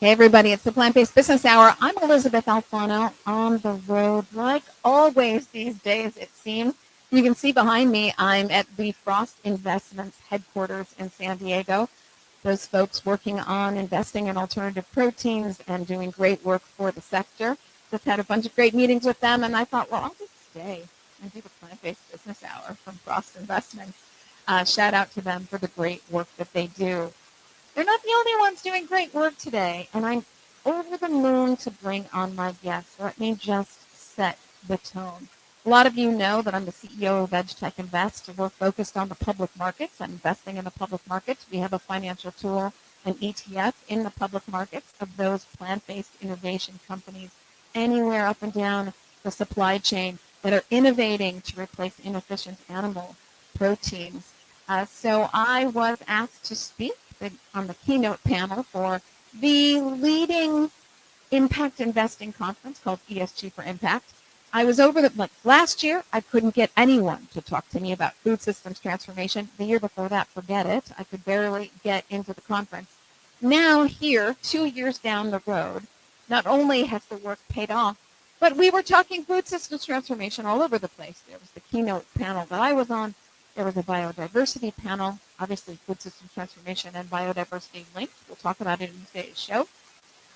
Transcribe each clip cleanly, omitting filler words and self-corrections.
Hey everybody, it's the Plant-Based Business Hour. I'm Elysabeth Alfano on the road, like always these days, it seems. You can see behind me, I'm at the Frost Investments headquarters in San Diego. Those folks working on investing in alternative proteins and doing great work for the sector. Just had a bunch of great meetings with them, and I thought, well, I'll just stay and do the Plant-Based Business Hour from Frost Investments. Shout out to them for the great work that they do. They're not the only ones doing great work today, and I'm over the moon to bring on my guests. Let me just set the tone. A lot of you know that I'm the CEO of VegTech Invest. We're focused on the public markets and investing in the public markets. We have a financial tool, an ETF in the public markets of those plant-based innovation companies anywhere up and down the supply chain that are innovating to replace inefficient animal proteins. So I was asked to speak on the keynote panel for the leading impact investing conference called ESG for Impact. I was over last year, I couldn't get anyone to talk to me about food systems transformation. The year before that, forget it. I could barely get into the conference. Now here, 2 years down the road, not only has the work paid off, but we were talking food systems transformation all over the place. There was the keynote panel that I was on. There was a biodiversity panel, obviously food systems transformation and biodiversity linked. We'll talk about it in today's show.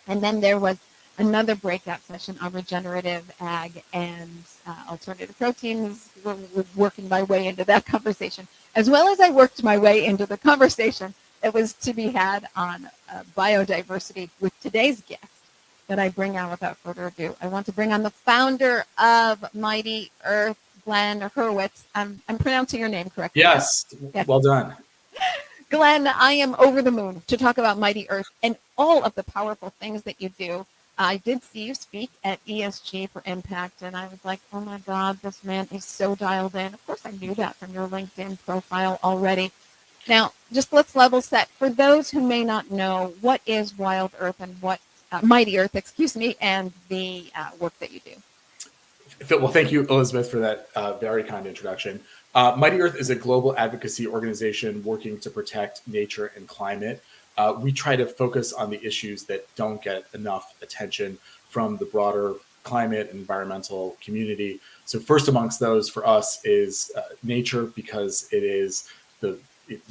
And then there was another breakout session on regenerative ag and alternative proteins. We're working my way into that conversation, as well as I worked my way into the conversation that was to be had on biodiversity with today's guest that I bring on without further ado. I want to bring on the founder of Mighty Earth, Glenn Hurowitz. I'm pronouncing your name correctly. Yes. Well done. Glenn, I am over the moon to talk about Mighty Earth and all of the powerful things that you do. I did see you speak at ESG for Impact, and I was like, oh my God, this man is so dialed in. Of course, I knew that from your LinkedIn profile already. Now, just let's level set. For those who may not know, what is Wild Earth and what Mighty Earth, and the work that you do? Well, thank you, Elizabeth, for that very kind introduction. Mighty Earth is a global advocacy organization working to protect nature and climate. We try to focus on the issues that don't get enough attention from the broader climate and environmental community. So first amongst those for us is nature, because it is the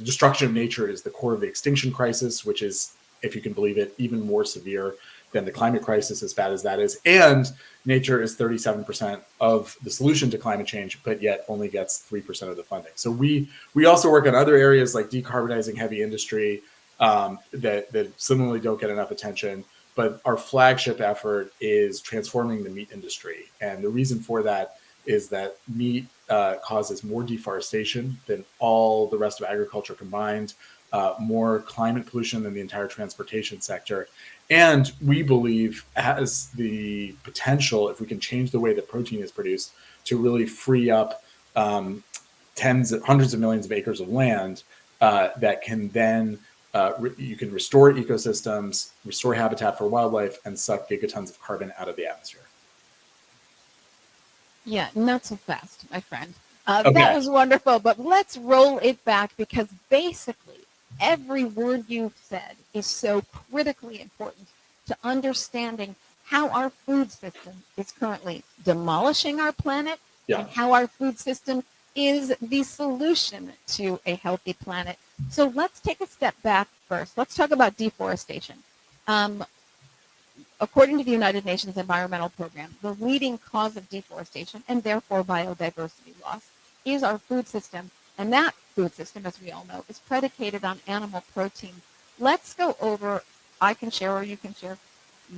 destruction of nature is the core of the extinction crisis, which is, if you can believe it, even more severe than the climate crisis, as bad as that is. And nature is 37% of the solution to climate change, but yet only gets 3% of the funding. So we also work on other areas like decarbonizing heavy industry that similarly don't get enough attention. But our flagship effort is transforming the meat industry. And the reason for that is that meat causes more deforestation than all the rest of agriculture combined, more climate pollution than the entire transportation sector. And we believe has the potential, if we can change the way that protein is produced, to really free up hundreds of millions of acres of land that can then, you can restore ecosystems, restore habitat for wildlife, and suck gigatons of carbon out of the atmosphere. Yeah, not so fast, my friend. Okay. That was wonderful, but let's roll it back, because basically every word you've said is so critically important to understanding how our food system is currently demolishing our planet, and how our food system is the solution to a healthy planet. So let's take a step back first. Let's talk about deforestation. According to the United Nations Environmental Program, the leading cause of deforestation and therefore biodiversity loss is our food system. And that food system, as we all know, is predicated on animal protein. Let's go over, I can share or you can share,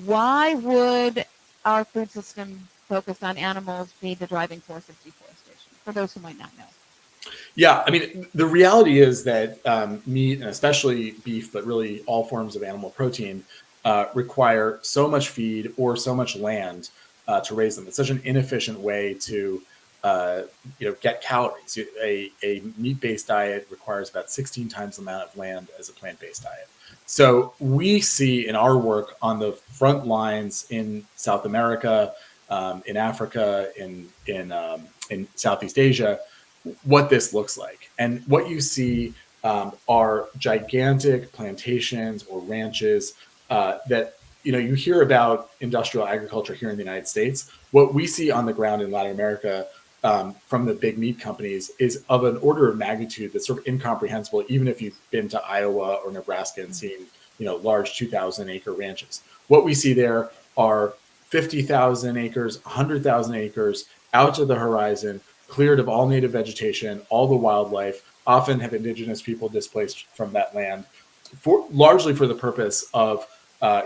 why would our food system focused on animals be the driving force of deforestation, for those who might not know? Yeah, I mean, the reality is that meat, and especially beef, but really all forms of animal protein, require so much feed or so much land to raise them. It's such an inefficient way to get calories. A meat-based diet requires about 16 times the amount of land as a plant-based diet. So we see in our work on the front lines in South America, in Africa, in Southeast Asia, what this looks like. And what you see are gigantic plantations or ranches that you hear about industrial agriculture here in the United States. What we see on the ground in Latin America from the big meat companies is of an order of magnitude that's sort of incomprehensible, even if you've been to Iowa or Nebraska and seen, large 2,000 acre ranches. What we see there are 50,000 acres, 100,000 acres out to the horizon, cleared of all native vegetation, all the wildlife, often have indigenous people displaced from that land, largely for the purpose of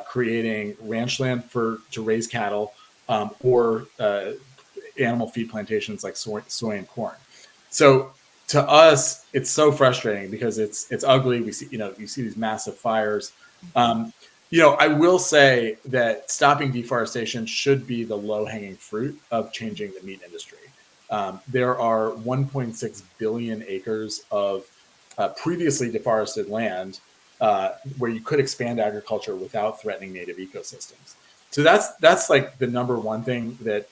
creating ranch land to raise cattle or animal feed plantations like soy and corn. So to us, it's so frustrating because it's ugly. We see, you see these massive fires. I will say that stopping deforestation should be the low-hanging fruit of changing the meat industry. There are 1.6 billion acres of previously deforested land where you could expand agriculture without threatening native ecosystems. So that's like the number one thing that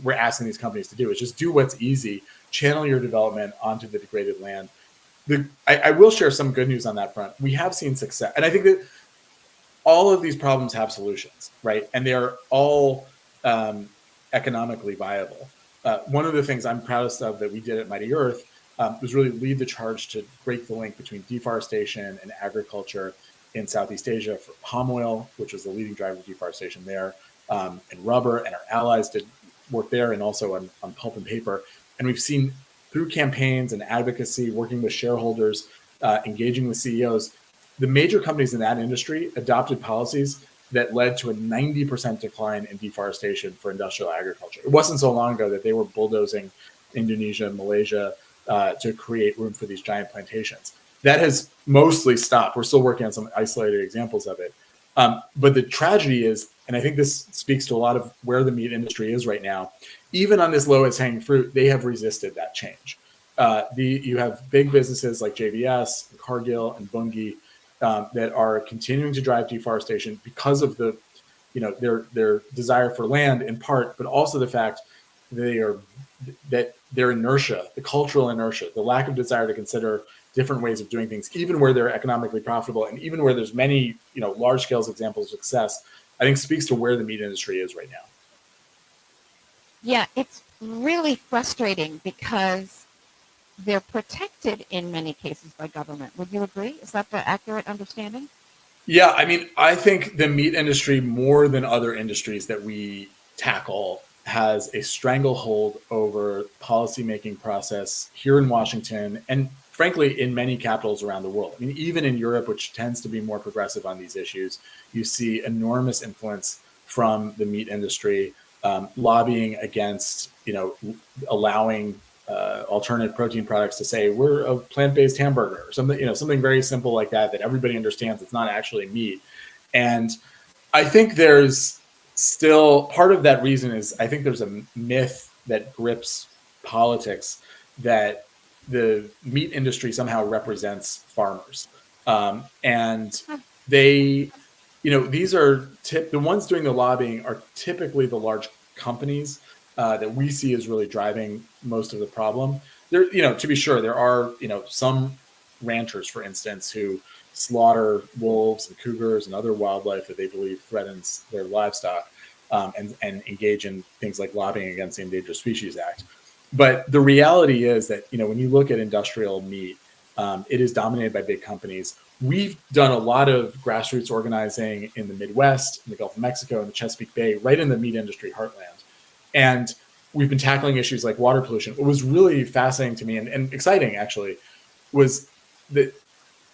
we're asking these companies to do, is just do what's easy, channel your development onto the degraded land. I will share some good news on that front. We have seen success, and I think that all of these problems have solutions, right? And they are all economically viable. One of the things I'm proudest of that we did at Mighty Earth was really lead the charge to break the link between deforestation and agriculture in Southeast Asia for palm oil, which was the leading driver of deforestation there, and rubber, and our allies did work there, and also on pulp and paper. And we've seen through campaigns and advocacy, working with shareholders, engaging with CEOs, the major companies in that industry adopted policies that led to a 90% decline in deforestation for industrial agriculture. It wasn't so long ago that they were bulldozing Indonesia and Malaysia to create room for these giant plantations. That has mostly stopped. We're still working on some isolated examples of it. But the tragedy is, and I think this speaks to a lot of where the meat industry is right now, even on this lowest hanging fruit, they have resisted that change. You have big businesses like JBS, and Cargill, and Bunge that are continuing to drive deforestation because of their desire for land in part, but also the fact that their inertia, the cultural inertia, the lack of desire to consider different ways of doing things, even where they're economically profitable and even where there's many large scale examples of success, I think speaks to where the meat industry is right now. Yeah, it's really frustrating because they're protected in many cases by government. Would you agree? Is that the accurate understanding? Yeah, I mean, I think the meat industry, more than other industries that we tackle, has a stranglehold over policymaking process here in Washington and frankly in many capitals around the world. I mean, even in Europe, which tends to be more progressive on these issues, you see enormous influence from the meat industry lobbying against, allowing alternative protein products to say we're a plant-based hamburger or something, something very simple like that everybody understands it's not actually meat. And I think there's still part of that reason is I think there's a myth that grips politics that the meat industry somehow represents farmers. And they, these are the ones doing the lobbying are typically the large companies that we see as really driving most of the problem. There, to be sure, there are, some ranchers, for instance, who slaughter wolves and cougars and other wildlife that they believe threatens their livestock and engage in things like lobbying against the Endangered Species Act. But the reality is that, when you look at industrial meat, it is dominated by big companies. We've done a lot of grassroots organizing in the Midwest, in the Gulf of Mexico, and the Chesapeake Bay, right in the meat industry heartland. And we've been tackling issues like water pollution. What was really fascinating to me and exciting, actually, was that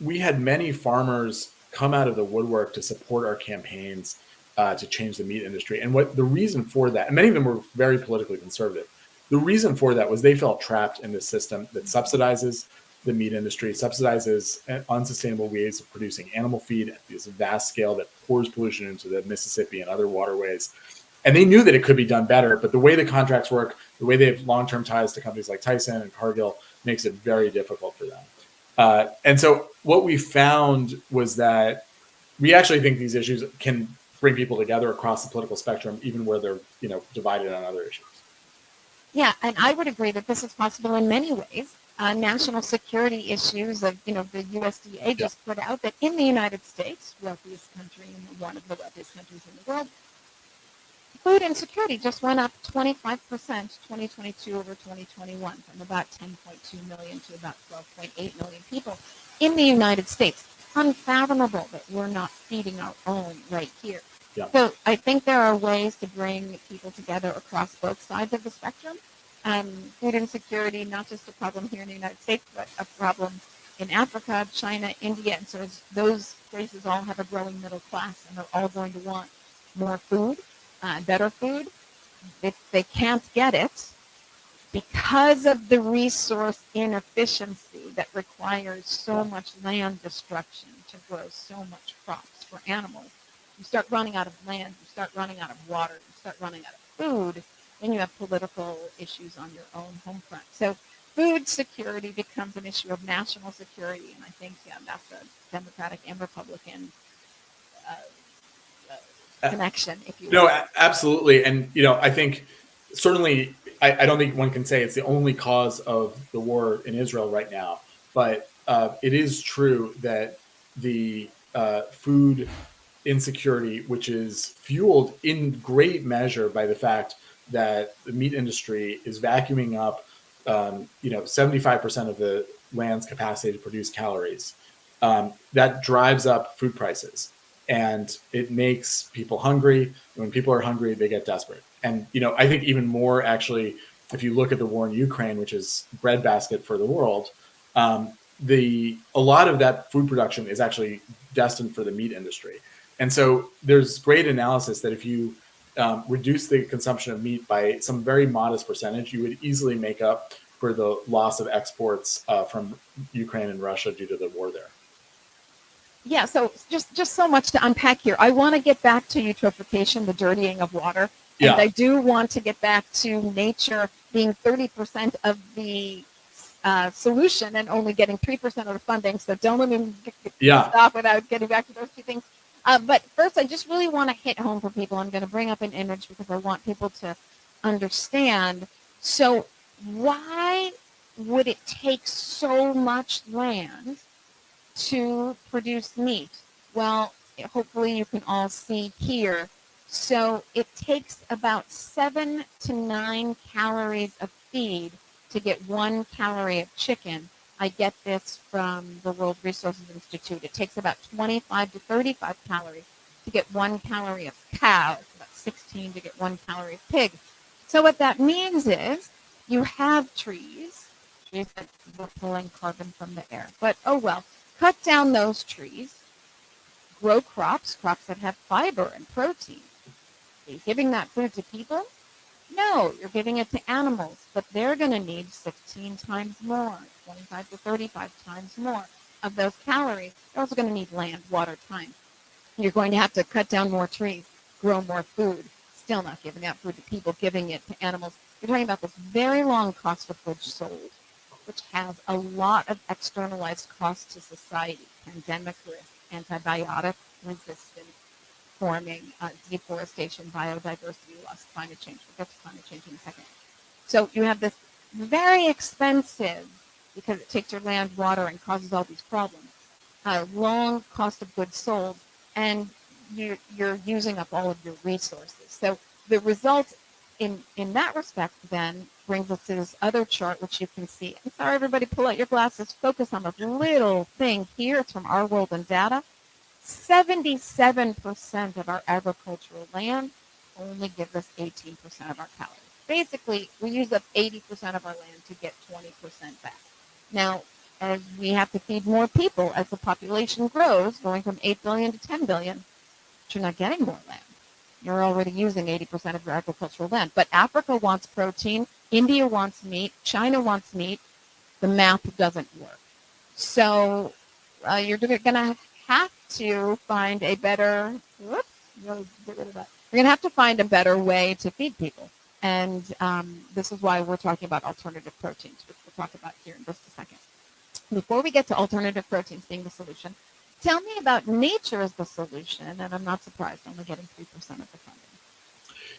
we had many farmers come out of the woodwork to support our campaigns to change the meat industry. And what the reason for that, and many of them were very politically conservative, the reason for that was they felt trapped in this system that subsidizes the meat industry, subsidizes unsustainable ways of producing animal feed at this vast scale that pours pollution into the Mississippi and other waterways. And they knew that it could be done better, but the way the contracts work, the way they have long-term ties to companies like Tyson and Cargill makes it very difficult for them. And so what we found was that we actually think these issues can bring people together across the political spectrum, even where they're divided on other issues. Yeah, and I would agree that this is possible in many ways. National security issues of, the USDA Yeah. just put out that in the United States, wealthiest country and one of the wealthiest countries in the world, food insecurity just went up 25% 2022 over 2021 from about 10.2 million to about 12.8 million people in the United States. Unfathomable that we're not feeding our own right here. Yeah. So I think there are ways to bring people together across both sides of the spectrum. Food insecurity, not just a problem here in the United States, but a problem in Africa, China, India, and so those places all have a growing middle class, and they're all going to want more food, better food. If they can't get it because of the resource inefficiency that requires so much land destruction to grow so much crops for animals, you start running out of land, you start running out of water, you start running out of food, then you have political issues on your own home front. So food security becomes an issue of national security, and I think that's a Democratic and Republican connection, if you will. No, absolutely. And, I think certainly, I don't think one can say it's the only cause of the war in Israel right now, but it is true that the food insecurity, which is fueled in great measure by the fact that the meat industry is vacuuming up, 75% of the land's capacity to produce calories. That drives up food prices. And it makes people hungry. When people are hungry, they get desperate. And, I think even more actually, if you look at the war in Ukraine, which is breadbasket for the world, a lot of that food production is actually destined for the meat industry. And so there's great analysis that if you reduce the consumption of meat by some very modest percentage, you would easily make up for the loss of exports from Ukraine and Russia due to the war there. Yeah, so just so much to unpack here. I want to get back to eutrophication, the dirtying of water. And Yeah. I do want to get back to nature being 30% of the solution and only getting 3% of the funding. So don't let me stop without getting back to those two things. But first, I just really want to hit home for people. I'm going to bring up an image because I want people to understand. So why would it take so much land to produce meat? Well, hopefully you can all see here. So it takes about 7 to 9 calories of feed to get 1 calorie of chicken. I get this from the World Resources Institute. It takes about 25 to 35 calories to get 1 calorie of cow. It's about 16 to get 1 calorie of pig. So what that means is you have trees that are pulling carbon from the air. But oh well. Cut down those trees, grow crops that have fiber and protein. Are you giving that food to people? No, you're giving it to animals, but they're going to need 16 times more, 25 to 35 times more of those calories. They're also going to need land, water, time. You're going to have to cut down more trees, grow more food, still not giving that food to people, giving it to animals. You're talking about this very long cost of goods sold, which has a lot of externalized costs to society: pandemic risk, antibiotic resistance, forming, deforestation, biodiversity loss, climate change. We'll get to climate change in a second. So you have this very expensive, because it takes your land, water, and causes all these problems, long cost of goods sold, and you're using up all of your resources. So the result in that respect then brings us to this other chart, which you can see. I'm sorry, everybody, pull out your glasses. Focus on the little thing here. It's from Our World in Data. 77% of our agricultural land only gives us 18% of our calories. Basically, we use up 80% of our land to get 20% back. Now, as we have to feed more people, as the population grows, going from 8 billion to 10 billion, but you're not getting more land. You're already using 80% of your agricultural land. But Africa wants protein, India wants meat, China wants meat. The math doesn't work. So you're going to have to find a better, you're going to have to find a better way to feed people. And this is why we're talking about alternative proteins, which we'll talk about here in just a second. Before we get to alternative proteins being the solution, tell me about nature as the solution, and I'm not surprised, only getting 3% of the funding.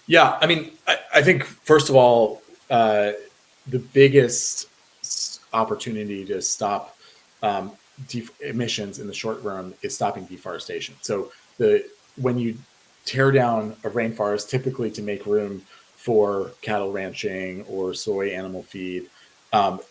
Yeah, I mean, I think, first of all, the biggest opportunity to stop emissions in the short run is stopping deforestation. So when you tear down a rainforest, typically to make room for cattle ranching or soy animal feed,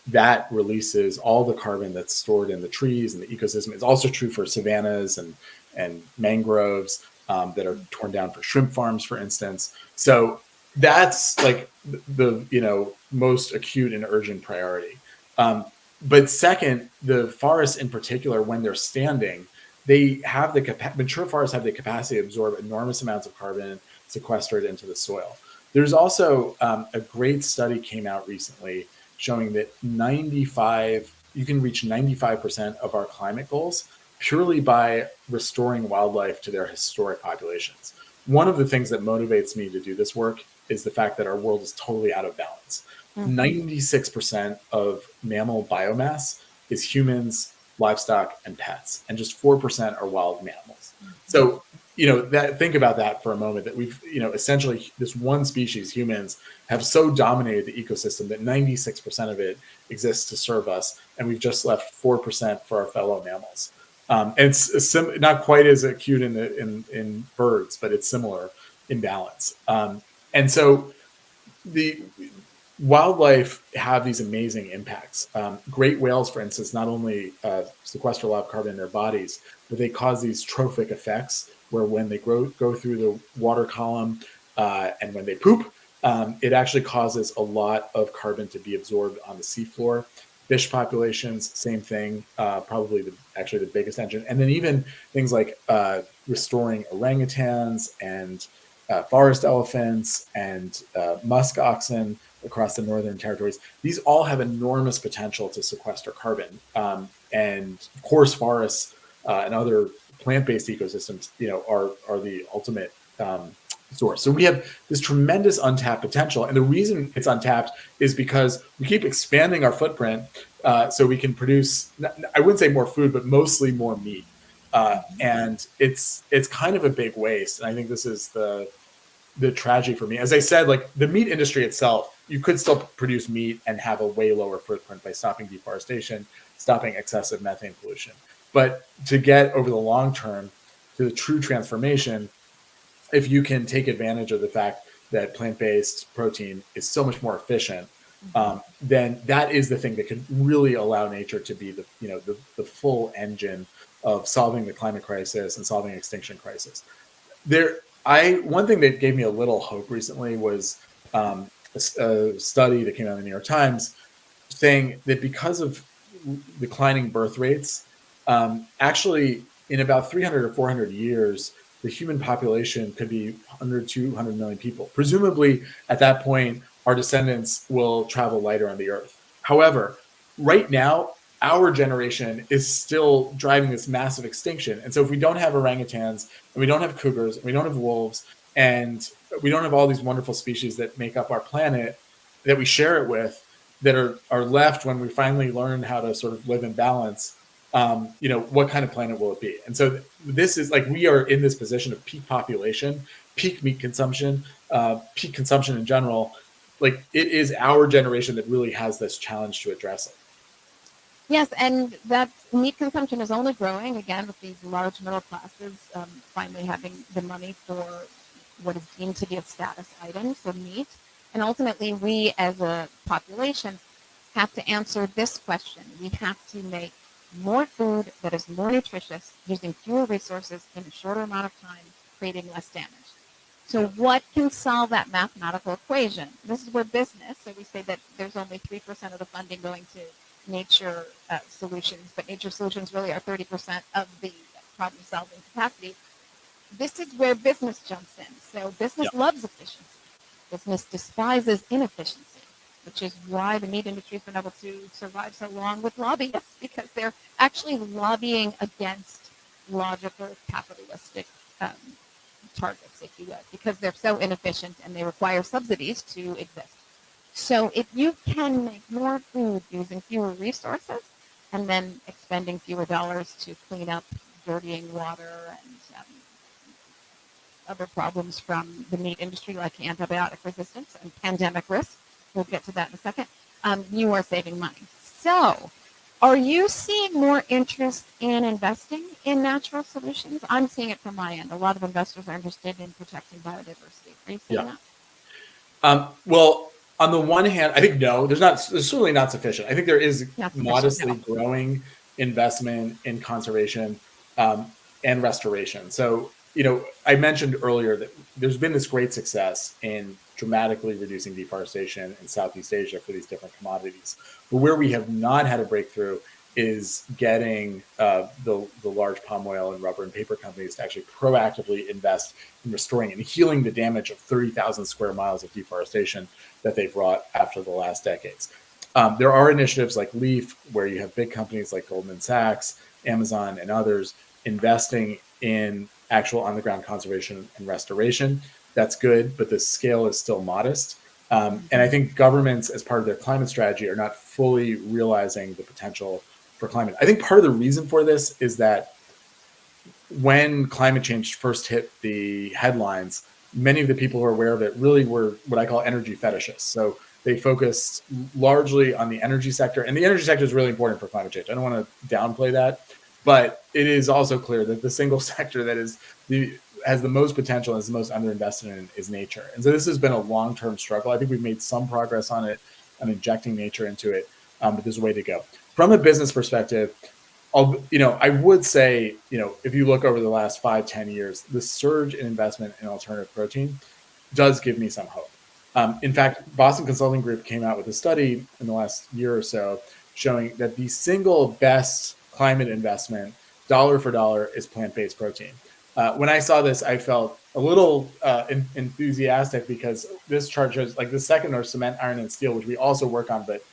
that releases all the carbon that's stored in the trees and the ecosystem. It's also true for savannas and mangroves that are torn down for shrimp farms, for instance. So that's like the most acute and urgent priority. But second, the forests in particular, when they're standing, they have mature forests have the capacity to absorb enormous amounts of carbon, sequester it into the soil. There's also a great study came out recently showing that you can reach 95% of our climate goals purely by restoring wildlife to their historic populations. One of the things that motivates me to do this work is the fact that our world is totally out of balance. 96% of mammal biomass is humans, livestock, and pets, and just 4% are wild mammals. So, think about that for a moment, that we've, essentially this one species, humans, have so dominated the ecosystem that 96% of it exists to serve us, and we've just left 4% for our fellow mammals. And it's not quite as acute in birds, but it's similar in balance. And so the wildlife have these amazing impacts. Great whales, for instance, not only sequester a lot of carbon in their bodies, but they cause these trophic effects where when they go through the water column and when they poop, it actually causes a lot of carbon to be absorbed on the seafloor. Fish populations, same thing, probably the biggest engine. And then even things like restoring orangutans and forest elephants and musk oxen across the northern territories. These all have enormous potential to sequester carbon. And of course, forests and other plant-based ecosystems, are the ultimate source. So we have this tremendous untapped potential. And the reason it's untapped is because we keep expanding our footprint so we can produce, I wouldn't say more food, but mostly more meat. And it's kind of a big waste. And I think this is the tragedy for me. As I said, like the meat industry itself, you could still produce meat and have a way lower footprint by stopping deforestation, stopping excessive methane pollution. But to get over the long term to the true transformation, if you can take advantage of the fact that plant-based protein is so much more efficient, then that is the thing that can really allow nature to be the full engine of solving the climate crisis and solving extinction crisis. One thing that gave me a little hope recently was a study that came out in the New York Times saying that because of declining birth rates, actually in about 300 or 400 years, the human population could be under 200 million people. Presumably, at that point, our descendants will travel lighter on the earth. However, right now, our generation is still driving this massive extinction. And so if we don't have orangutans, and we don't have cougars, and we don't have wolves, and we don't have all these wonderful species that make up our planet, that we share it with, that are left when we finally learn how to sort of live in balance, what kind of planet will it be? And so this is like, we are in this position of peak population, peak meat consumption, peak consumption in general. Like, it is our generation that really has this challenge to address it. Yes, and that meat consumption is only growing, again, with these large middle classes finally having the money for what is deemed to be a status item, so meat. And ultimately, we as a population have to answer this question. We have to make more food that is more nutritious, using fewer resources in a shorter amount of time, creating less damage. So what can solve that mathematical equation? This is where business, so we say that there's only 3% of the funding going to nature solutions, but nature solutions really are 30% of the problem-solving capacity. This is where business jumps in. So business loves efficiency. Business despises inefficiency, which is why the meat industry has been able to survive so long with lobbyists, because they're actually lobbying against logical capitalistic targets, if you will, because they're so inefficient and they require subsidies to exist. So if you can make more food using fewer resources and then expending fewer dollars to clean up dirtying water and other problems from the meat industry like antibiotic resistance and pandemic risk, we'll get to that in a second, you are saving money. So are you seeing more interest in investing in natural solutions? I'm seeing it from my end. A lot of investors are interested in protecting biodiversity. Are you seeing that? Well, on the one hand, I think no, there's certainly not sufficient. I think there is modestly growing investment in conservation and restoration. So, I mentioned earlier that there's been this great success in dramatically reducing deforestation in Southeast Asia for these different commodities. But where we have not had a breakthrough is getting the large palm oil and rubber and paper companies to actually proactively invest in restoring and healing the damage of 30,000 square miles of deforestation that they've wrought after the last decades. There are initiatives like LEAF, where you have big companies like Goldman Sachs, Amazon, and others investing in actual on-the-ground conservation and restoration. That's good, but the scale is still modest. And I think governments, as part of their climate strategy, are not fully realizing the potential for climate. I think part of the reason for this is that when climate change first hit the headlines, many of the people who are aware of it really were what I call energy fetishists. So they focused largely on the energy sector, and the energy sector is really important for climate change. I don't want to downplay that, but it is also clear that the single sector that has the most potential and is the most underinvested in is nature. And so this has been a long-term struggle. I think we've made some progress on it, on injecting nature into it, but there's a way to go. From a business perspective, I would say, if you look over the last 5-10 years, the surge in investment in alternative protein does give me some hope. In fact, Boston Consulting Group came out with a study in the last year or so showing that the single best climate investment, dollar for dollar, is plant-based protein. When I saw this, I felt a little enthusiastic, because this chart shows, like, the second are cement, iron, and steel, which we also work on, but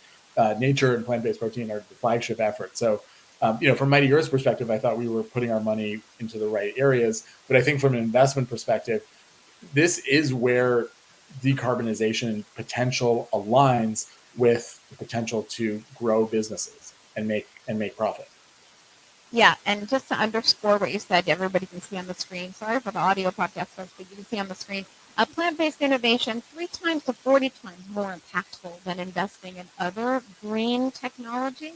nature and plant-based protein are the flagship effort. So, from Mighty Earth's perspective, I thought we were putting our money into the right areas. But I think from an investment perspective, this is where decarbonization potential aligns with the potential to grow businesses and make profit. Yeah, and just to underscore what you said, everybody can see on the screen. Sorry for the audio podcast folks, but you can see on the screen. A plant-based innovation 3 times to 40 times more impactful than investing in other green technology,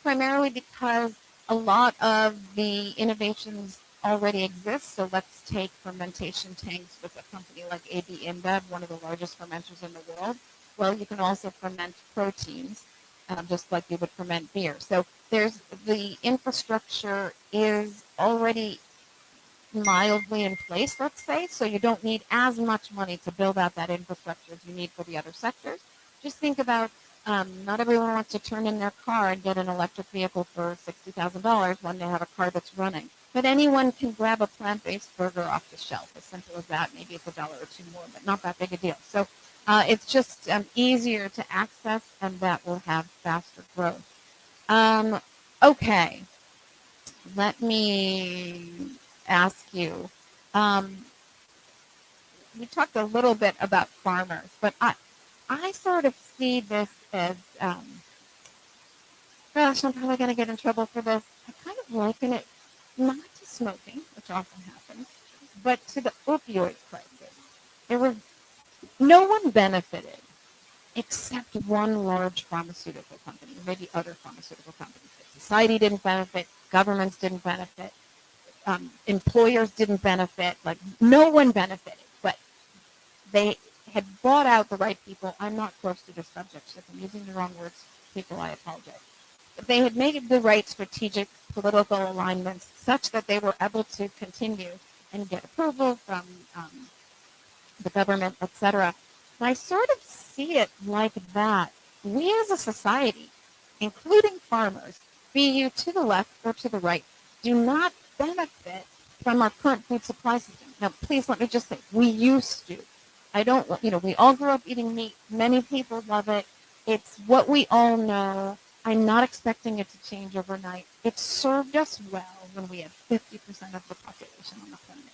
primarily because a lot of the innovations already exist. So let's take fermentation tanks with a company like AB InBev, one of the largest fermenters in the world. Well, you can also ferment proteins, just like you would ferment beer. So there's the infrastructure is already mildly in place, let's say, so you don't need as much money to build out that infrastructure as you need for the other sectors. Just think about not everyone wants to turn in their car and get an electric vehicle for $60,000 when they have a car that's running. But anyone can grab a plant-based burger off the shelf, as simple as that. Maybe it's $1 or $2 more, but not that big a deal. So it's just easier to access, and that will have faster growth. Okay, let me ask you. We talked a little bit about farmers, but I sort of see this as, gosh, I'm probably going to get in trouble for this. I kind of liken it not to smoking, which often happens, but to the opioid crisis. No one benefited except one large pharmaceutical company, maybe other pharmaceutical companies. Society didn't benefit, governments didn't benefit, employers didn't benefit, like no one benefited, but they had bought out the right people. I'm not close to the subject, so if I'm using the wrong words, people, I apologize. But they had made the right strategic political alignments such that they were able to continue and get approval from the government, etc. And I sort of see it like that. We as a society, including farmers, be you to the left or to the right, do not benefit from our current food supply system. Now, please let me just say, we used to. I don't, we all grew up eating meat. Many people love it. It's what we all know. I'm not expecting it to change overnight. It served us well when we had 50% of the population on the planet.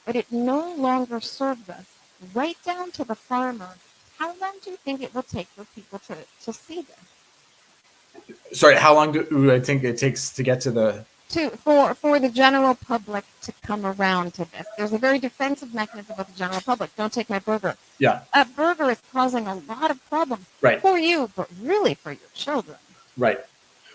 But it no longer serves us, right down to the farmer. How long do you think it will take for people to see this? Sorry, how long do I think it takes to get to the for the general public to come around to this. There's a very defensive mechanism with the general public. Don't take my burger. Yeah. A burger is causing a lot of problems Right. for you, but really for your children. Right.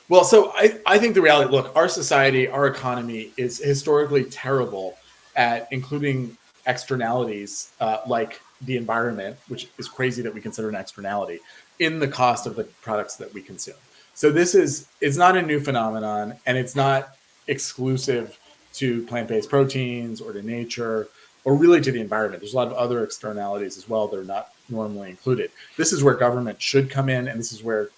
Well, so I think the reality, look, our society, our economy is historically terrible at including externalities like the environment, which is crazy that we consider an externality, in the cost of the products that we consume. So it's not a new phenomenon, and it's not exclusive to plant-based proteins or to nature or really to the environment. There's a lot of other externalities as well that are not normally included. This is where government should come in, and this is where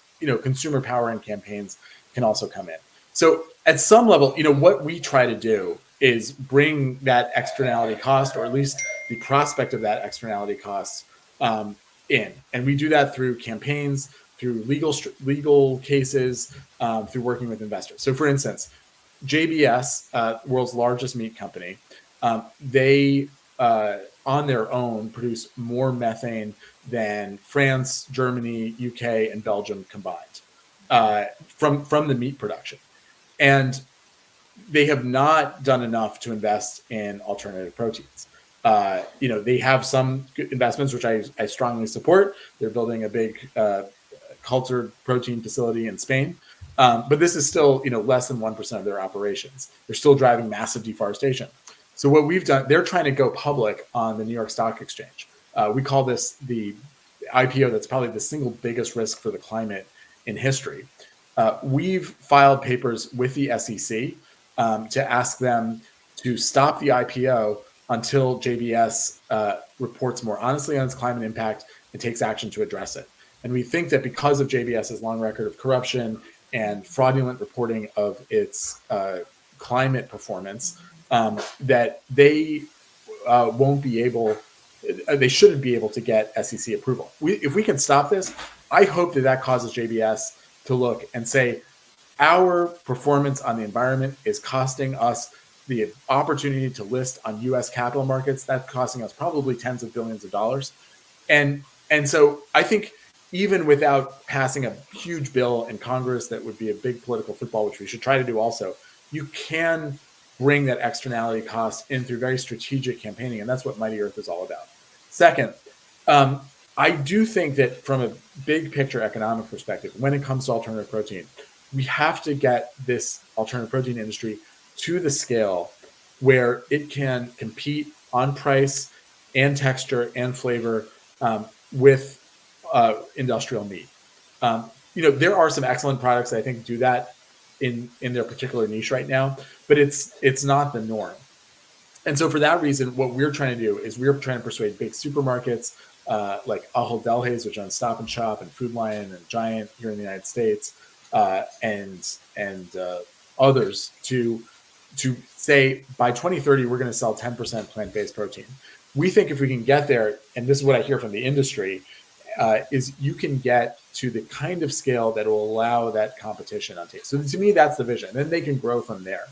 consumer power and campaigns can also come in. So at some level, what we try to do is bring that externality cost, or at least the prospect of that externality cost, in. And we do that through campaigns, through legal cases, through working with investors. So for instance, JBS, world's largest meat company, they on their own produce more methane than France, Germany, UK, and Belgium combined from the meat production. And they have not done enough to invest in alternative proteins. They have some investments, which I strongly support. They're building a big cultured protein facility in Spain. But this is still, less than 1% of their operations. They're still driving massive deforestation. So what we've done, they're trying to go public on the New York Stock Exchange. We call this the IPO that's probably the single biggest risk for the climate in history. We've filed papers with the SEC to ask them to stop the IPO until JBS reports more honestly on its climate impact and takes action to address it. And we think that because of JBS's long record of corruption and fraudulent reporting of its climate performance, that they won't be able, they shouldn't be able to get SEC approval. If we can stop this, I hope that causes JBS to look and say, our performance on the environment is costing us the opportunity to list on U.S. capital markets. That's costing us probably tens of billions of dollars. And so I think even without passing a huge bill in Congress that would be a big political football, which we should try to do also, you can bring that externality cost in through very strategic campaigning. And that's what Mighty Earth is all about. Second, I do think that from a big picture economic perspective, when it comes to alternative protein, we have to get this alternative protein industry to the scale where it can compete on price and texture and flavor with industrial meat. There are some excellent products that I think do that in their particular niche right now, but it's not the norm. And so for that reason, what we're trying to do is we're trying to persuade big supermarkets like Ahold Delhaize, which owns Stop and Shop and Food Lion and Giant here in the United States, and others to say by 2030 we're going to sell 10% plant-based protein. We think if we can get there, and this is what I hear from the industry, is you can get to the kind of scale that will allow that competition on taste. So to me, that's the vision. Then they can grow from there.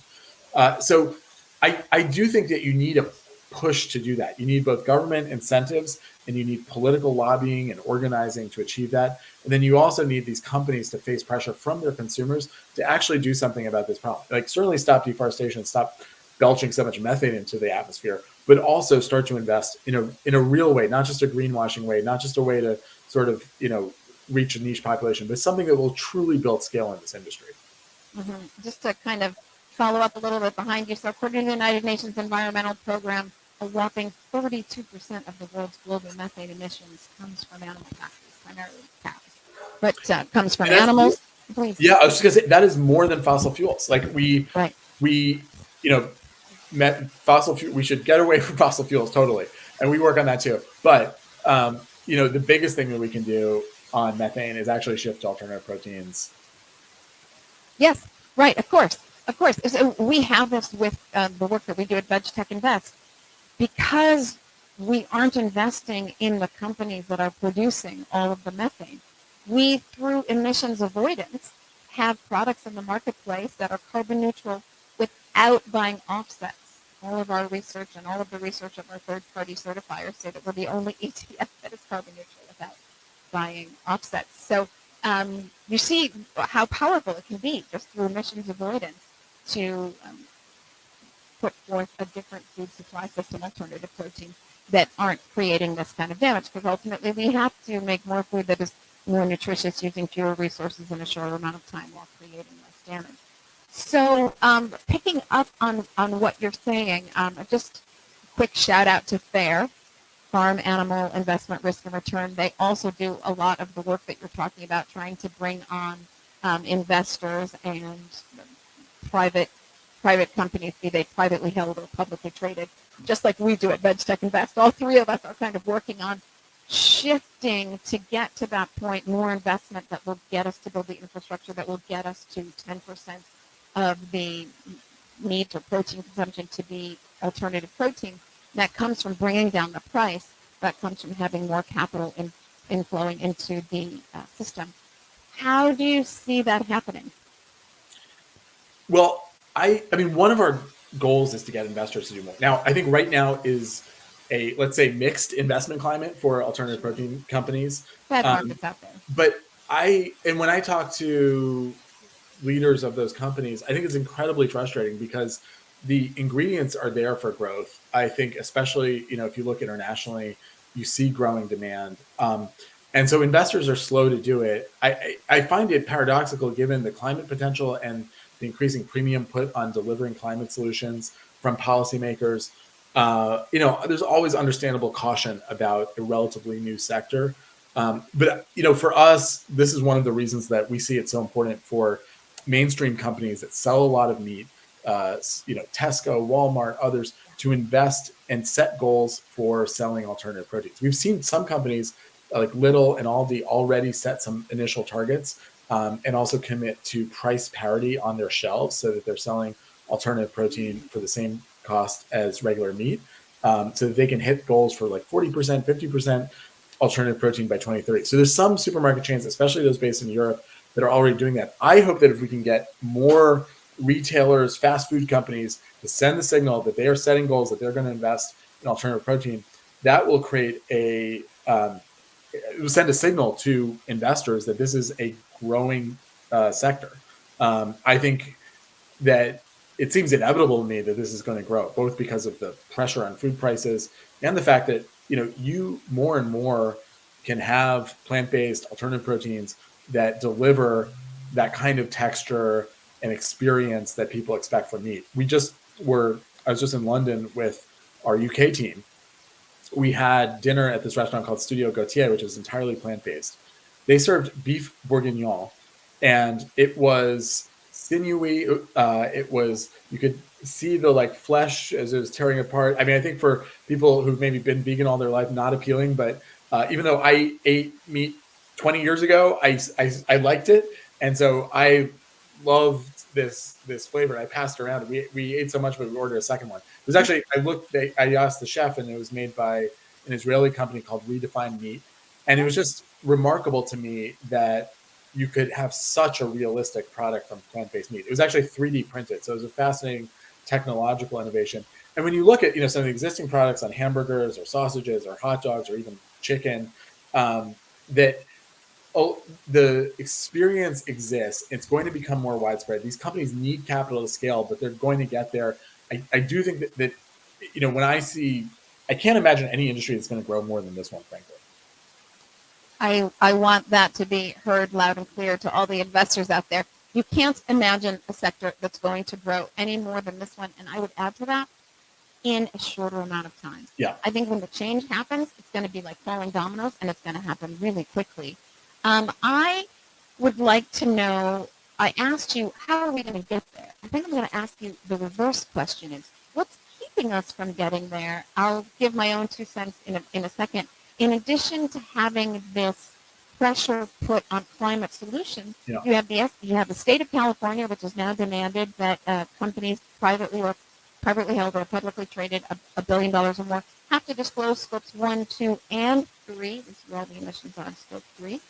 So I do think that you need a push to do that. You need both government incentives and you need political lobbying and organizing to achieve that. And then you also need these companies to face pressure from their consumers to actually do something about this problem. Like certainly stop deforestation, stop belching so much methane into the atmosphere, but also start to invest in a real way, not just a greenwashing way, not just a way to sort of, reach a niche population, but something that will truly build scale in this industry. Mm-hmm. Just to kind of follow up a little bit behind you. So according to the United Nations Environmental Program, a whopping 32% of the world's global methane emissions comes from animal factories, primarily cows, but comes from animals. Please. Yeah, I was just gonna say that is more than fossil fuels. Like we fossil fuel. We should get away from fossil fuels totally, and we work on that too. But the biggest thing that we can do on methane is actually shift to alternative proteins. Yes, right. Of course. So we have this with the work that we do at VegTech Invest. Because we aren't investing in the companies that are producing all of the methane, we, through emissions avoidance, have products in the marketplace that are carbon neutral without buying offsets. All of our research and all of the research of our third-party certifiers say that we're the only ETF that is carbon neutral without buying offsets. So you see how powerful it can be just through emissions avoidance to put forth a different food supply system, alternative protein, that aren't creating this kind of damage. Because ultimately, we have to make more food that is more nutritious using fewer resources in a shorter amount of time while creating less damage. So, picking up on what you're saying, just a quick shout out to FAIR, Farm Animal Investment Risk and Return. They also do a lot of the work that you're talking about, trying to bring on investors and private companies, be they privately held or publicly traded, just like we do at VegTech Invest. All three of us are kind of working on shifting to get to that point, more investment that will get us to build the infrastructure that will get us to 10% of the need for protein consumption to be alternative protein. That comes from bringing down the price. That comes from having more capital inflowing into the system. How do you see that happening? Well, I mean, one of our goals is to get investors to do more. Now, I think right now is a, let's say, mixed investment climate for alternative protein companies. Bad markets out there. But when I talk to leaders of those companies, I think it's incredibly frustrating because the ingredients are there for growth. I think, especially, if you look internationally, you see growing demand. And so investors are slow to do it. I find it paradoxical given the climate potential and the increasing premium put on delivering climate solutions from policymakers. There's always understandable caution about a relatively new sector. But for us, this is one of the reasons that we see it so important for mainstream companies that sell a lot of meat, Tesco, Walmart, others, to invest and set goals for selling alternative proteins. We've seen some companies like Lidl and Aldi already set some initial targets and also commit to price parity on their shelves so that they're selling alternative protein for the same cost as regular meat, so that they can hit goals for like 40%, 50% alternative protein by 2030. So there's some supermarket chains, especially those based in Europe, that are already doing that. I hope that if we can get more retailers, fast food companies to send the signal that they are setting goals, that they're going to invest in alternative protein, that will create it will send a signal to investors that this is a growing sector. I think that it seems inevitable to me that this is going to grow, both because of the pressure on food prices and the fact that you more and more can have plant-based alternative proteins that deliver that kind of texture and experience that people expect from meat. I was just in London with our UK team. We had dinner at this restaurant called Studio Gautier, which is entirely plant-based. They served beef bourguignon, and it was sinewy. You could see the flesh as it was tearing apart. I mean, I think for people who've maybe been vegan all their life, not appealing, but even though I ate meat 20 years ago, I liked it. And so I loved this flavor. I passed around. We ate so much, but we ordered a second one. It was actually, I asked the chef, and it was made by an Israeli company called Redefined Meat. And it was just remarkable to me that you could have such a realistic product from plant-based meat. It was actually 3D printed. So it was a fascinating technological innovation. And when you look at, some of the existing products on hamburgers or sausages or hot dogs or even chicken, the experience exists. It's going to become more widespread. These companies need capital to scale, but they're going to get there. I do think that when I can't imagine any industry that's going to grow more than this one, frankly. I want that to be heard loud and clear to all the investors out there. You can't imagine a sector that's going to grow any more than this one. And I would add to that, in a shorter amount of time. Yeah. I think when the change happens, it's going to be like falling dominoes, and it's going to happen really quickly. I would like to know, I asked you, how are we going to get there? I think I'm going to ask you the reverse question is, what's keeping us from getting there? I'll give my own 2 cents in a second. In addition to having this pressure put on climate solutions, Yeah. you have the state of California, which has now demanded that companies privately held or publicly traded $1 billion or more have to disclose scopes 1, 2, and 3. This is where all the emissions are on scope 3.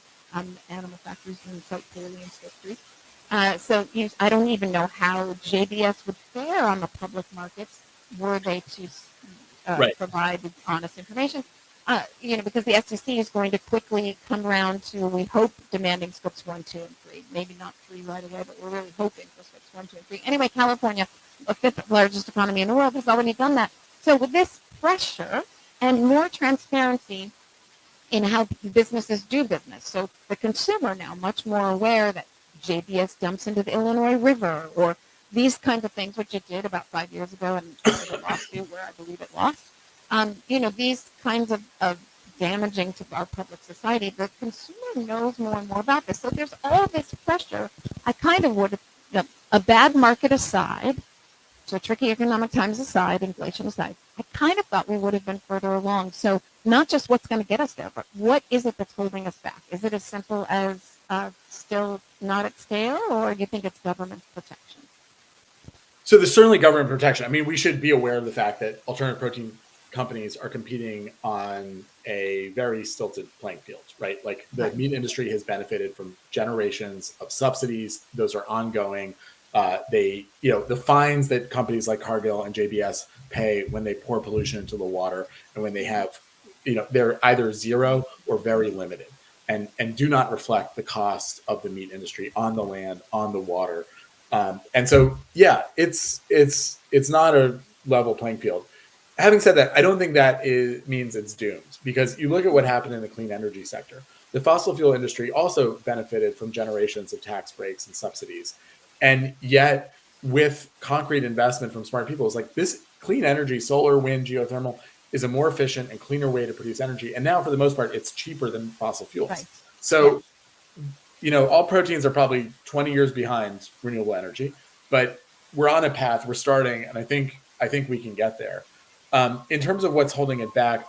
Animal factories doing quite clearly in scope 3. So I don't even know how JBS would fare on the public markets were they to Right. provide honest information. because the SEC is going to quickly come around to, we hope, demanding scopes 1, 2, and 3. Maybe not 3 right away, but we're really hoping for scopes 1, 2, and 3. Anyway, California, the fifth largest economy in the world, has already done that. So with this pressure and more transparency in how businesses do business, so the consumer now much more aware that JBS dumps into the Illinois River, or these kinds of things, which it did about 5 years ago in terms of a lawsuit where I believe it lost. These kinds of damaging to our public society, the consumer knows more and more about this. So there's all this pressure. I kind of would have, a bad market aside, so tricky economic times aside, inflation aside, I kind of thought we would have been further along. So not just what's going to get us there, but what is it that's holding us back? Is it as simple as still not at scale, or do you think it's government protection? So there's certainly government protection. I mean, we should be aware of the fact that alternative protein companies are competing on a very stilted playing field, right? Like the meat industry has benefited from generations of subsidies. Those are ongoing. The fines that companies like Cargill and JBS pay when they pour pollution into the water, and when they have, they're either zero or very limited, and do not reflect the cost of the meat industry on the land, on the water. And so, yeah, it's not a level playing field. Having said that, I don't think that means it's doomed, because you look at what happened in the clean energy sector. The fossil fuel industry also benefited from generations of tax breaks and subsidies. And yet, with concrete investment from smart people, it's like this clean energy, solar, wind, geothermal, is a more efficient and cleaner way to produce energy. And now, for the most part, it's cheaper than fossil fuels. Right. So, all proteins are probably 20 years behind renewable energy, but we're on a path, we're starting, and I think we can get there. In terms of what's holding it back,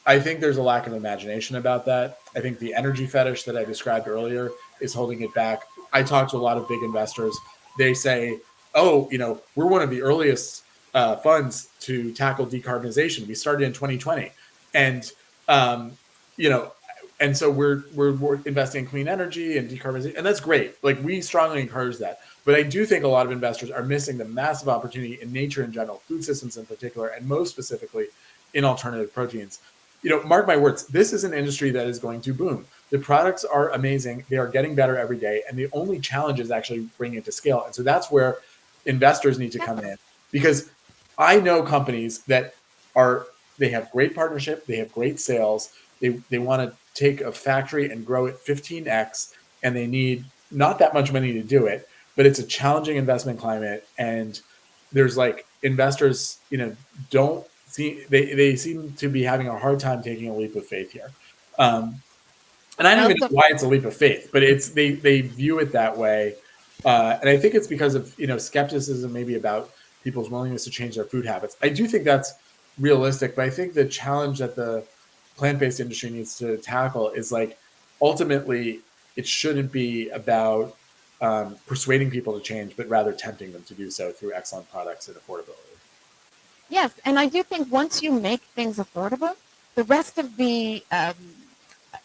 I think there's a lack of imagination about that. I think the energy fetish that I described earlier is holding it back. I talk to a lot of big investors. They say, we're one of the earliest funds to tackle decarbonization. We started in 2020. And, and so we're investing in clean energy and decarbonization, and that's great. Like, we strongly encourage that. But I do think a lot of investors are missing the massive opportunity in nature in general, food systems in particular, and most specifically in alternative proteins. Mark my words, this is an industry that is going to boom. The products are amazing. They are getting better every day. And the only challenge is actually bringing it to scale. And so that's where investors need to come in, because I know companies that they have great partnership. They have great sales. They want to take a factory and grow it 15x, and they need not that much money to do it, but it's a challenging investment climate. And there's investors, don't see, they seem to be having a hard time taking a leap of faith here. And I don't even know why it's a leap of faith, but they view it that way. And I think it's because of, skepticism maybe about people's willingness to change their food habits. I do think that's realistic, but I think the challenge that the plant-based industry needs to tackle is ultimately it shouldn't be about persuading people to change, but rather tempting them to do so through excellent products and affordability. Yes, and I do think once you make things affordable, the rest of the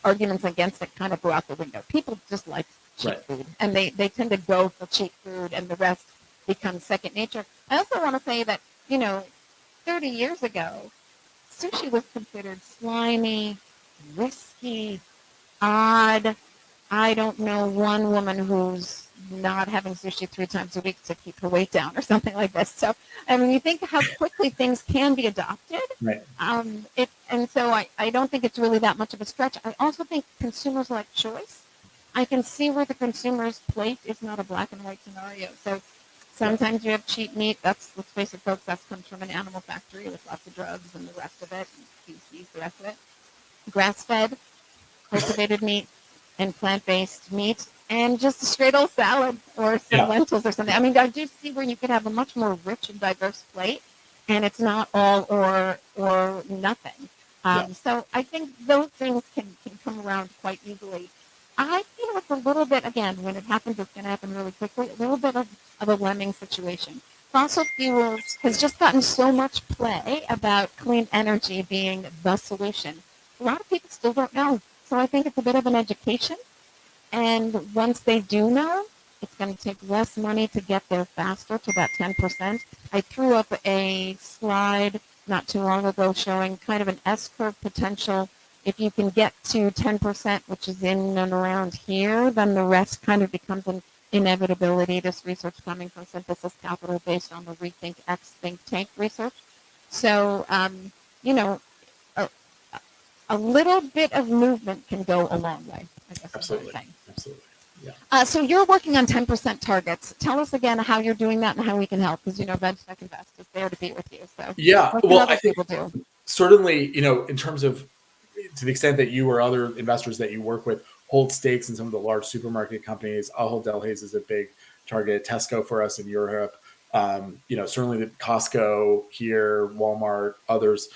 arguments against it kind of go out the window. People just like cheap food, and they tend to go for cheap food, and the rest becomes second nature. I also want to say that, 30 years ago, sushi was considered slimy, risky, odd. I don't know one woman who's not having sushi 3 times a week to keep her weight down or something like this. So, you think how quickly things can be adopted. Right. And so I don't think it's really that much of a stretch. I also think consumers like choice. I can see where the consumer's plate is not a black and white scenario. So sometimes you have cheap meat. Let's face it, folks, that comes from an animal factory with lots of drugs and the rest of it, and feces, the rest of it. Grass-fed, cultivated meat, and plant-based meat, and just a straight old salad or some lentils or something. I do see where you could have a much more rich and diverse plate, and it's not all or nothing. So I think those things can come around quite easily. I feel it's a little bit, again, when it happens, it's going to happen really quickly, a little bit of a lemming situation. Fossil fuels has just gotten so much play about clean energy being the solution. A lot of people still don't know. So I think it's a bit of an education. And once they do know, it's going to take less money to get there faster to that 10%. I threw up a slide not too long ago showing kind of an S-curve potential. If you can get to 10%, which is in and around here, then the rest kind of becomes an inevitability. This research coming from Synthesis Capital based on the Rethink X think tank research. So, you know, a, a little bit of movement can go a long way, I guess is what I'm Absolutely. saying. Absolutely. Yeah. So you're working on 10% targets. Tell us again how you're doing that and how we can help, because you know VegTech Invest is there to be with you. So Yeah. what can Well, other I think people do? certainly, in terms of, to the extent that you or other investors that you work with hold stakes in some of the large supermarket companies, Ahold Delhaize is a big target, Tesco for us in Europe, certainly the Costco here, Walmart, others,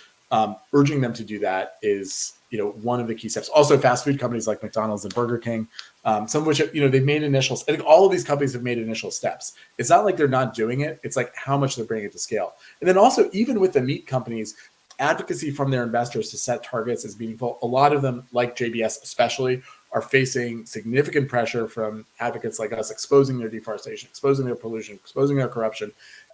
urging them to do that is, one of the key steps. Also fast food companies like McDonald's and Burger King, some of which, they've made initial, I think all of these companies have made initial steps. It's not like they're not doing it. It's like how much they're bringing it to scale. And then also, even with the meat companies, advocacy from their investors to set targets is meaningful. A lot of them, like JBS especially, are facing significant pressure from advocates like us, exposing their deforestation, exposing their pollution, exposing their corruption.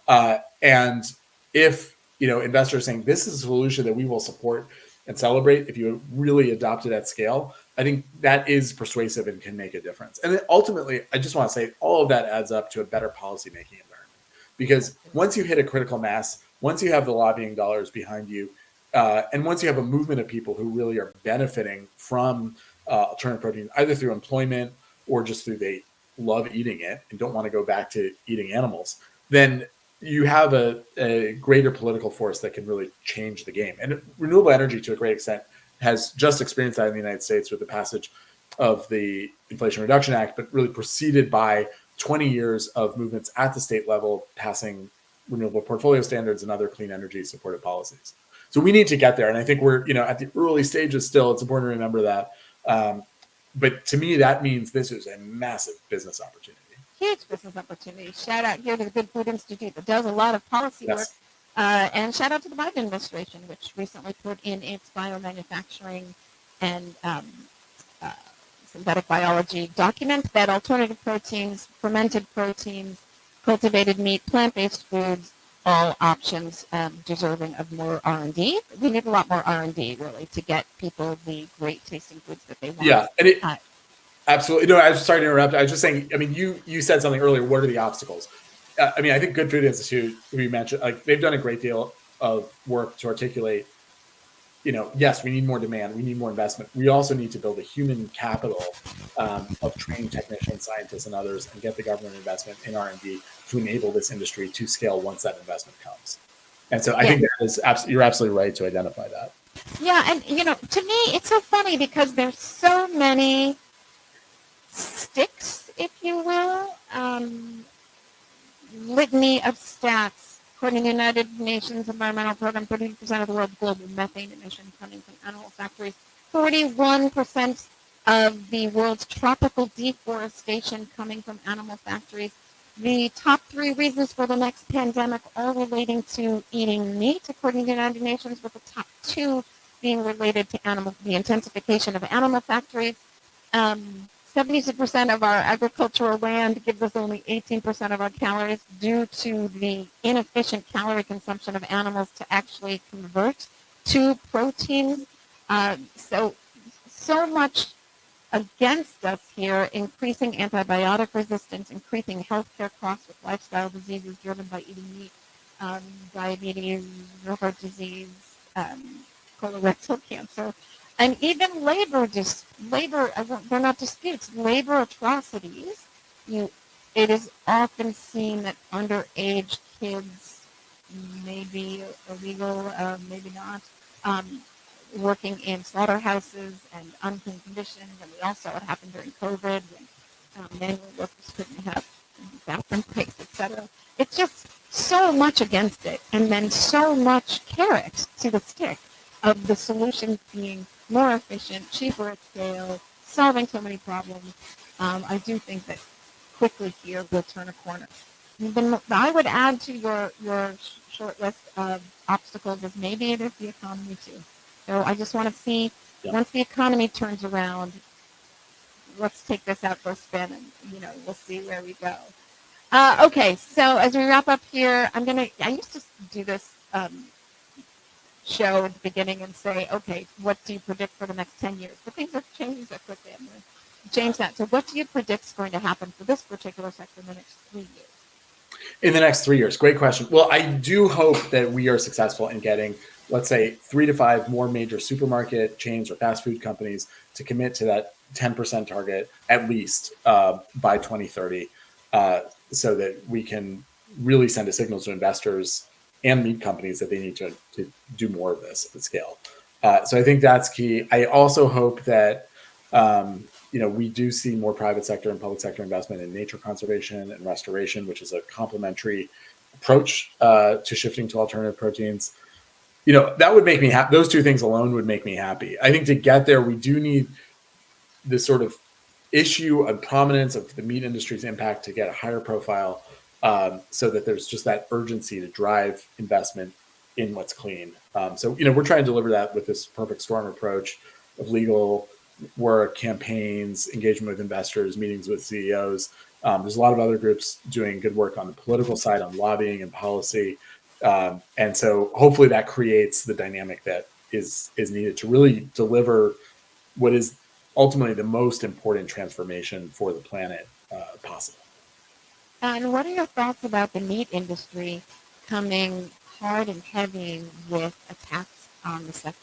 And if investors saying this is a solution that we will support and celebrate if you really adopt it at scale, I think that is persuasive and can make a difference. And then ultimately, I just want to say all of that adds up to a better policymaking environment. Because once you hit a critical mass, once you have the lobbying dollars behind you, and once you have a movement of people who really are benefiting from alternative protein, either through employment or just through they love eating it and don't want to go back to eating animals, then you have a greater political force that can really change the game. And renewable energy, to a great extent, has just experienced that in the United States with the passage of the Inflation Reduction Act, but really preceded by 20 years of movements at the state level passing renewable portfolio standards and other clean energy supported policies. So we need to get there. And I think we're, at the early stages still. It's important to remember that. But to me, that means this is a massive business opportunity. Huge business opportunity. Shout out here to the Good Food Institute that does a lot of policy work. And shout out to the Biden administration, which recently put in its biomanufacturing and synthetic biology document that alternative proteins, fermented proteins, cultivated meat, plant-based foods, all options deserving of more R&D. We need a lot more R&D, really, to get people the great tasting foods that they want. Yeah, and absolutely. No, I was sorry to interrupt. I was just saying, you said something earlier. What are the obstacles? I think Good Food Institute, we mentioned, they've done a great deal of work to articulate, yes, we need more demand. We need more investment. We also need to build a human capital of trained technicians, scientists, and others, and get the government investment in R&D to enable this industry to scale once that investment comes. And so I think that is you're absolutely right to identify that. Yeah, and to me, it's so funny because there's so many sticks, if you will, litany of stats. According to the United Nations Environmental Program, 30% of the world's global methane emissions coming from animal factories, 41% of the world's tropical deforestation coming from animal factories. The top 3 reasons for the next pandemic all relating to eating meat, according to the United Nations, with the top 2 being related to the intensification of animal factories. 72% of our agricultural land gives us only 18% of our calories due to the inefficient calorie consumption of animals to actually convert to proteins. So much against us here, increasing antibiotic resistance, increasing healthcare costs with lifestyle diseases driven by eating meat, diabetes, heart disease, colorectal cancer. And even labor, they're not disputes, labor atrocities. It is often seen that underage kids, maybe illegal, maybe not, working in slaughterhouses and unclean conditions. And we all saw what happened during COVID when manual workers couldn't have bathroom breaks, etc. It's just so much against it, and then so much carrot to the stick of the solution being more efficient, cheaper at scale, solving so many problems. I do think that quickly here we'll turn a corner. I would add to your short list of obstacles is maybe it is the economy too. So I just want to see, once the economy turns around, let's take this out for a spin and, we'll see where we go. Okay, so as we wrap up here, I used to do this show at the beginning and say, okay, what do you predict for the next 10 years? But things have changed so quickly. I'm going to change that. So what do you predict is going to happen for this particular sector in the next 3 years? In the next 3 years, great question. Well, I do hope that we are successful in getting, let's say, 3 to 5 more major supermarket chains or fast food companies to commit to that 10% target at least by 2030, so that we can really send a signal to investors and meat companies that they need to do more of this at scale. So I think that's key. I also hope that we do see more private sector and public sector investment in nature conservation and restoration, which is a complementary approach to shifting to alternative proteins. That would make me happy. Those two things alone would make me happy. I think to get there, we do need this sort of issue of prominence of the meat industry's impact to get a higher profile, so that there's just that urgency to drive investment in what's clean. So we're trying to deliver that with this perfect storm approach of legal work, campaigns, engagement with investors, meetings with CEOs. There's a lot of other groups doing good work on the political side, on lobbying and policy. And so hopefully that creates the dynamic that is needed to really deliver what is ultimately the most important transformation for the planet possible. And what are your thoughts about the meat industry coming hard and heavy with attacks on the sector?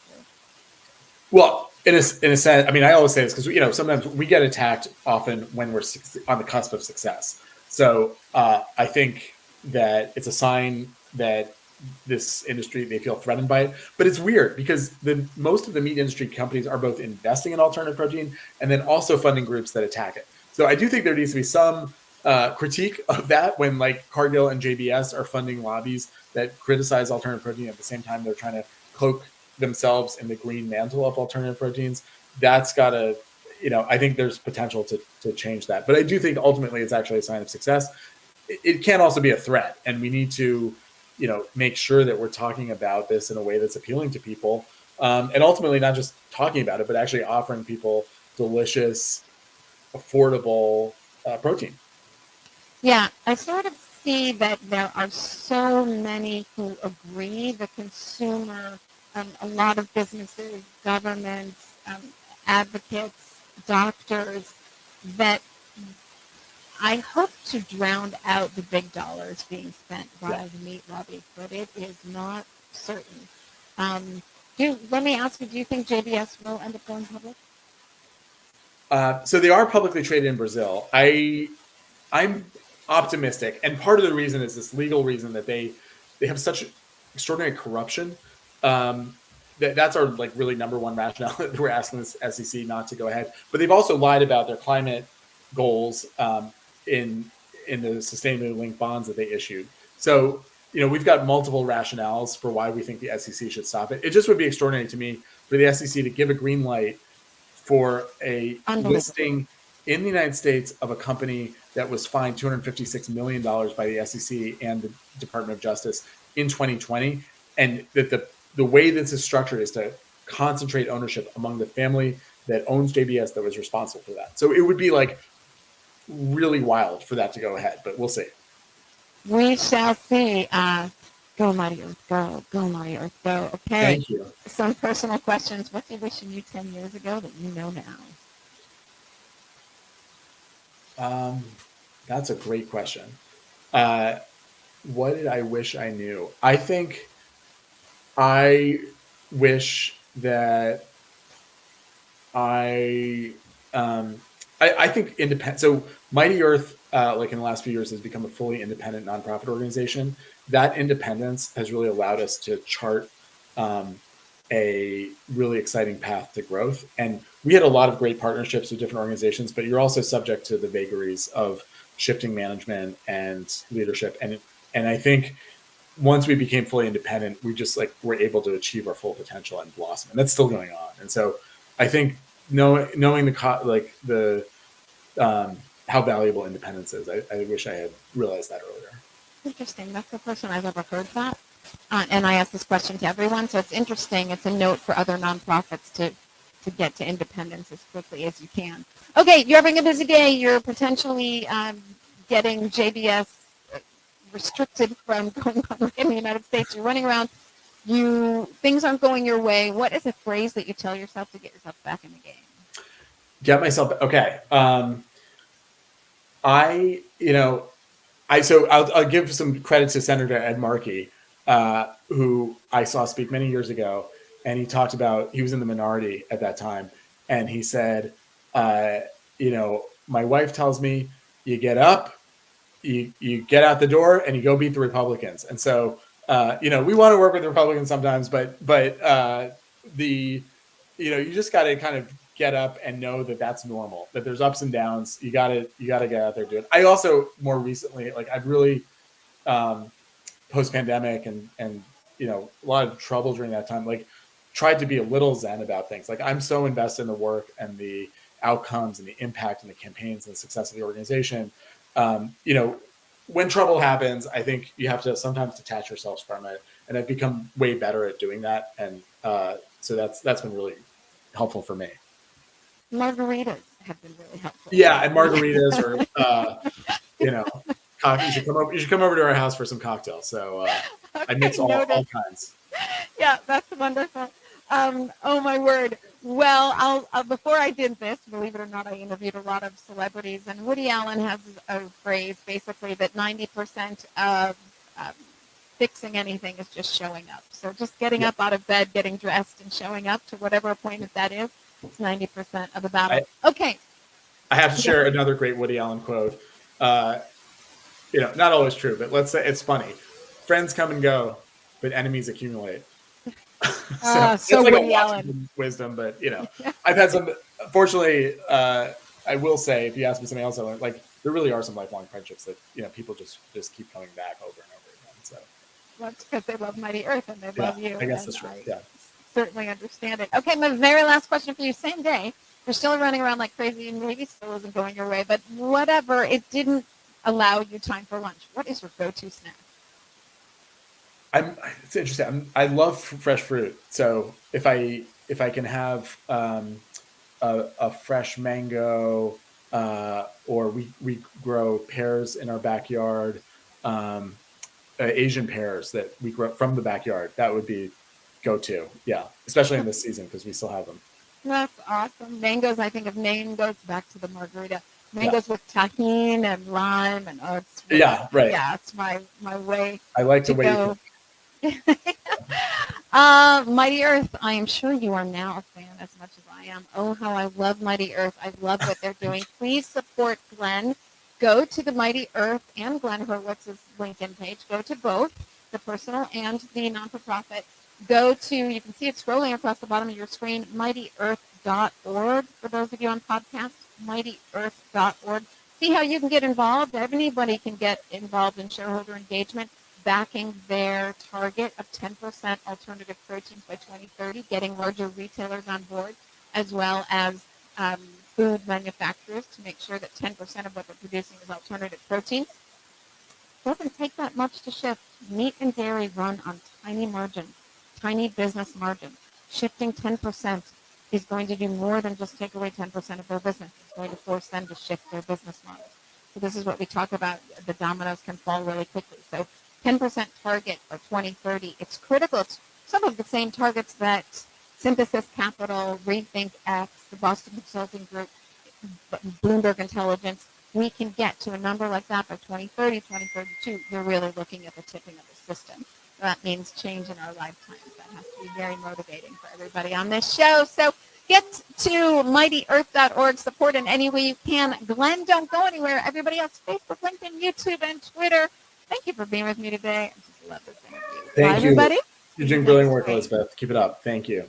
Well, in a sense, I mean, I always say this because sometimes we get attacked often when we're on the cusp of success. So I think that it's a sign that this industry, they feel threatened by it. But it's weird because most of the meat industry companies are both investing in alternative protein and then also funding groups that attack it. So I do think there needs to be some critique of that when like Cargill and JBS are funding lobbies that criticize alternative protein at the same time they're trying to cloak themselves in the green mantle of alternative proteins. That's got to, I think there's potential to change that. But I do think ultimately it's actually a sign of success. It can also be a threat, and we need to, make sure that we're talking about this in a way that's appealing to people, and ultimately not just talking about it, but actually offering people delicious, affordable protein. Yeah, I sort of see that there are so many who agree, the consumer, a lot of businesses, governments, advocates, doctors, that I hope to drown out the big dollars being spent by the meat lobby, but it is not certain. Let me ask you, do you think JBS will end up going public? So they are publicly traded in Brazil. I'm optimistic, and part of the reason is this legal reason that they have such extraordinary corruption. That's our really number one rationale that we're asking this SEC not to go ahead. But they've also lied about their climate goals in the sustainability linked bonds that they issued. So we've got multiple rationales for why we think the SEC should stop it. It just would be extraordinary to me for the SEC to give a green light for a listing in the United States of a company that was fined $256 million by the SEC and the Department of Justice in 2020, and that the way this is structured is to concentrate ownership among the family that owns JBS that was responsible for that. So it would be really wild for that to go ahead, but we'll see. We shall see. Go Mighty Earth, go. Go Mighty Earth, go. Okay. Thank you. Some personal questions. What do you wish you knew 10 years ago that you know now? That's a great question. What did I wish I knew? I think I wish that I think independent. So Mighty Earth, in the last few years, has become a fully independent nonprofit organization. That independence has really allowed us to chart a really exciting path to growth. And we had a lot of great partnerships with different organizations, but you're also subject to the vagaries of shifting management and leadership. And I think once we became fully independent, we just were able to achieve our full potential and blossom. And that's still going on. And so I think knowing how valuable independence is, I wish I had realized that earlier. Interesting. That's the first time I've ever heard that. And I ask this question to everyone, so it's interesting. It's a note for other nonprofits to get to independence as quickly as you can. Okay, you're having a busy day. You're potentially getting JBS restricted from going public in the United States. You're running around things aren't going your way, what is a phrase that you tell yourself to get yourself back in the game? Get myself okay. I'll give some credit to Senator Ed Markey, who I saw speak many years ago, and he talked about, he was in the minority at that time, and he said, my wife tells me you get up, you get out the door, and you go beat the Republicans. And so, we want to work with the Republicans sometimes, but you just got to kind of get up and know that that's normal, that there's ups and downs. You got to get out there and do it. I also, more recently, I've really, post-pandemic and a lot of trouble during that time, tried to be a little zen about things. I'm so invested in the work and the outcomes and the impact and the campaigns and the success of the organization. When trouble happens, I think you have to sometimes detach yourselves from it, and I've become way better at doing that. And so that's been really helpful for me. Margaritas have been really helpful. Yeah, and margaritas or you should come over to our house for some cocktails. So Okay, I mix all kinds. Yeah, that's wonderful. Oh my word. Well, I'll before I did this, believe it or not, I interviewed a lot of celebrities, and Woody Allen has a phrase basically that 90% of fixing anything is just showing up. So just getting up out of bed, getting dressed, and showing up to whatever appointment that is, it's 90% of the battle. Okay. I have to share another great Woody Allen quote. Not always true, but let's say it's funny. Friends come and go, but enemies accumulate. So it's like Woody Allen wisdom, but I've had some. Fortunately, I will say, if you ask me something else, I learned, there really are some lifelong friendships that people just keep coming back over and over again. So that's because they love Mighty Earth and they love you. I guess that's right. Yeah, certainly understand it. Okay, my very last question for you. Same day, you're still running around like crazy, and maybe still isn't going your way, but whatever. It didn't allow you time for lunch. What is your go-to snack? It's interesting. I love fresh fruit. So if I can have a fresh mango, or we grow pears in our backyard, Asian pears that we grow from the backyard, that would be go-to. Yeah, especially in this season because we still have them. That's awesome. Mangoes, I think of mangoes back to the margarita. Mangoes with tahini and lime, and it's really, right. Yeah, it's my way. I like the way go. Mighty Earth, I am sure you are now a fan as much as I am. Oh, how I love Mighty Earth. I love what they're doing. Please support Glenn. Go to the Mighty Earth and Glenn Hurowitz's LinkedIn page. Go to both, the personal and the non-for-profit. Go to, you can see it scrolling across the bottom of your screen, mightyearth.org. For those of you on podcast, mightyearth.org. See how you can get involved. Anybody can get involved in shareholder engagement, backing their target of 10% alternative proteins by 2030, getting larger retailers on board, as well as food manufacturers to make sure that 10% of what they're producing is alternative proteins. Doesn't take that much to shift. Meat and dairy run on tiny margins, tiny business margins. Shifting 10% is going to do more than just take away 10% of their business. It's going to force them to shift their business model. So this is what we talk about. The dominoes can fall really quickly. So 10% target by 2030. It's critical. It's some of the same targets that Synthesis Capital, Rethink X, the Boston Consulting Group, Bloomberg Intelligence. We can get to a number like that by 2030, 2032. You're really looking at the tipping of the system. That means change in our lifetimes. That has to be very motivating for everybody on this show. So get to mightyearth.org. Support in any way you can. Glenn, don't go anywhere. Everybody else, Facebook, LinkedIn, YouTube, and Twitter. Thank you for being with me today. I just love this interview. Thank Bye, you. everybody. You're doing brilliant work, Elizabeth. Keep it up. Thank you.